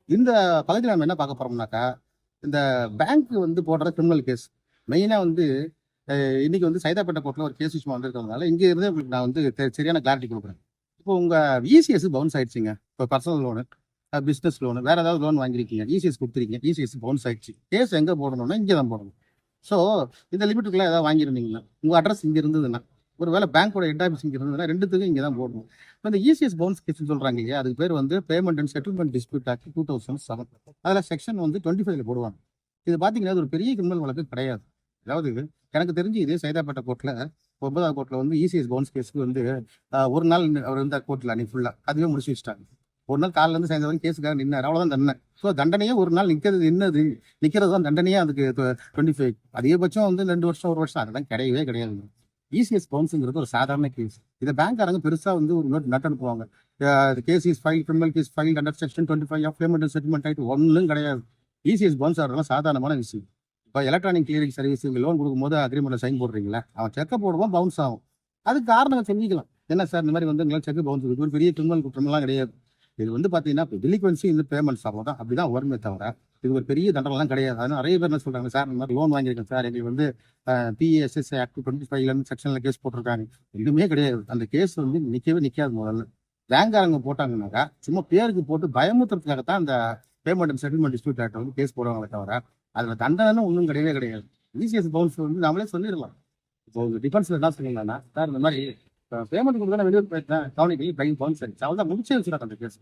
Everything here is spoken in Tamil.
இந்த பகுதியில் நம்ம என்ன பார்க்க போறோம்னாக்கா, இந்த பேங்க் வந்து போடுற கிரிமினல் கேஸ். மெயினா வந்து இன்னைக்கு வந்து சைதாப்பேட்டை கோர்ட்ல ஒரு கேஸ் விஷயமா வந்திருக்கிறதுனால, இங்க இருந்து உங்களுக்கு நான் வந்து சரியான கிளாரிட்டி குடுக்குறேன். இப்போ உங்க இசிஎஸ் பவுன்ஸ் ஆயிடுச்சுங்க. இப்போ பர்சனல் லோனு, பிசினஸ் லோனு, வேற ஏதாவது லோன் வாங்கியிருக்கீங்க. இசிஎஸ் குடுத்துருக்கீங்க. இசிஎஸ் பவுன்ஸ் ஆயிடுச்சு. கேஸ் எங்க போடணும்னா, இங்க தான் போடணும். ஸோ, இந்த லிமிட்டுக்குள்ள ஏதாவது வாங்கியிருந்தீங்கன்னா, உங்க அட்ரஸ் இங்க இருந்ததுன்னா, ஒரு வேளை பேங்கோட ஹெட் ஆஃபீஸ் இங்க இருந்ததுன்னா, 2த்துக்கும் இங்க தான் போடணும். இப்போ இந்த இசிஎஸ் பவுன்ஸ் கேஸ்ன்னு சொல்றாங்க இல்லையா? அதுக்கு பேர் வந்து payment and settlement dispute act 2007. அதுல செக்ஷன் வந்து 25ல போடுவாங்க. இது பார்த்தீங்கன்னா, அது ஒரு பெரிய கிரிமினல் வழக்கு கிடையாது. அதாவது எனக்கு தெரிஞ்சு இதே சைதாப்பேட்டை கோர்ட்ல 9வது கோர்ட்ல வந்து இசிஎஸ் பவுன்ஸ் கேஸ்க்கு வந்து ஒரு நாள் அவர் இருந்தார் கோர்ட்ல அன்னைக்கு ஃபுல்லா. அதுவே முடிச்சு வச்சுட்டாங்க. ஒரு நாள் காலைல இருந்து சாயந்தரம் வரைக்கும் கேஸுக்காக நின்னார். அவ்வளவுதான் தண்டனை. ஸோ தண்டனையே ஒரு நாள் நிக்கிறது தான் தண்டனையே. அதுக்கு 25 அதிகபட்சம் வந்து 2 வருஷம் 1 வருஷம் அதெல்லாம் கிடையவே கிடையாது. இசிஎஸ் பவுன்ஸுங்கிறது ஒரு சாதாரண கேஸ். இதை பேங்க்காரங்க பெருசா வந்து ஒரு நோட் அனுப்புவாங்க. Case is file criminal case file under section 25 of payment and settlement act ஒன்றும் கிடையாது. இசிஎஸ் பவுன்ஸ் ஆகிறதுலாம் சாதாரணமான விஷயம். இப்போ எலக்ட்ரானிக் கிளியரிங் சர்வீஸ் லோன் கொடுக்கும்போது அக்ரிமெண்ட்ல சைன் போடுறீங்களா, அவன் செக்கை போடுவான், பவுன்ஸ் ஆகும். அதுக்கு காரணம் செஞ்சுக்கலாம். என்ன சார் இந்த மாதிரி வந்து எங்களால் செக் பவுன்ஸ் இருக்கு, ஒரு பெரிய கிரிமினல் குற்றமெல்லாம் கிடையாது. இது வந்து பார்த்தீங்கன்னா டெலிக்வன்சி இந்த பேமெண்ட்ஸ் அவ்வளோதான், அப்படிதான் வருமே தவிர இது ஒரு பெரிய தண்டனைலாம் கிடையாது. அதனால நிறைய பேர் என்ன சொல்றாங்க, சார் இந்த மாதிரி லோன் வாங்கியிருக்கேன் சார், எங்களுக்கு வந்து பிஎஸ்எஸ்ஐ ஆக்ட் 25 செக்ஷன்ல கேஸ் போட்டிருக்காங்க. எதுவுமே கிடையாது. அந்த கேஸ் வந்து நிற்கவே நிற்காது. முதல்ல பேங்க்காரங்க போட்டாங்கன்னாக்கா சும்மா பேருக்கு போட்டு பயமுத்துறதுக்காகத்தான் அந்த payment and settlement dispute act வந்து கேஸ் போடுவாங்களே தவிர அதுல தண்டனை ஒன்றும் கிடையவே கிடையாது. இசிஎஸ் பவுன்ஸ் வந்து நம்மளே சொல்லிடலாம். இப்போ டிஃபென்ஸ்ல என்ன சொல்லலாம்னா, சார் இந்த மாதிரி பேமெண்ட் கொடுத்தா வெளியூர் போயிட்டேன் கவனிக்கி பவுன்ஸ் ஆயிடுச்சு, அவள் தான் முடிச்சே வச்சுருக்காங்க அந்த கேஸ்.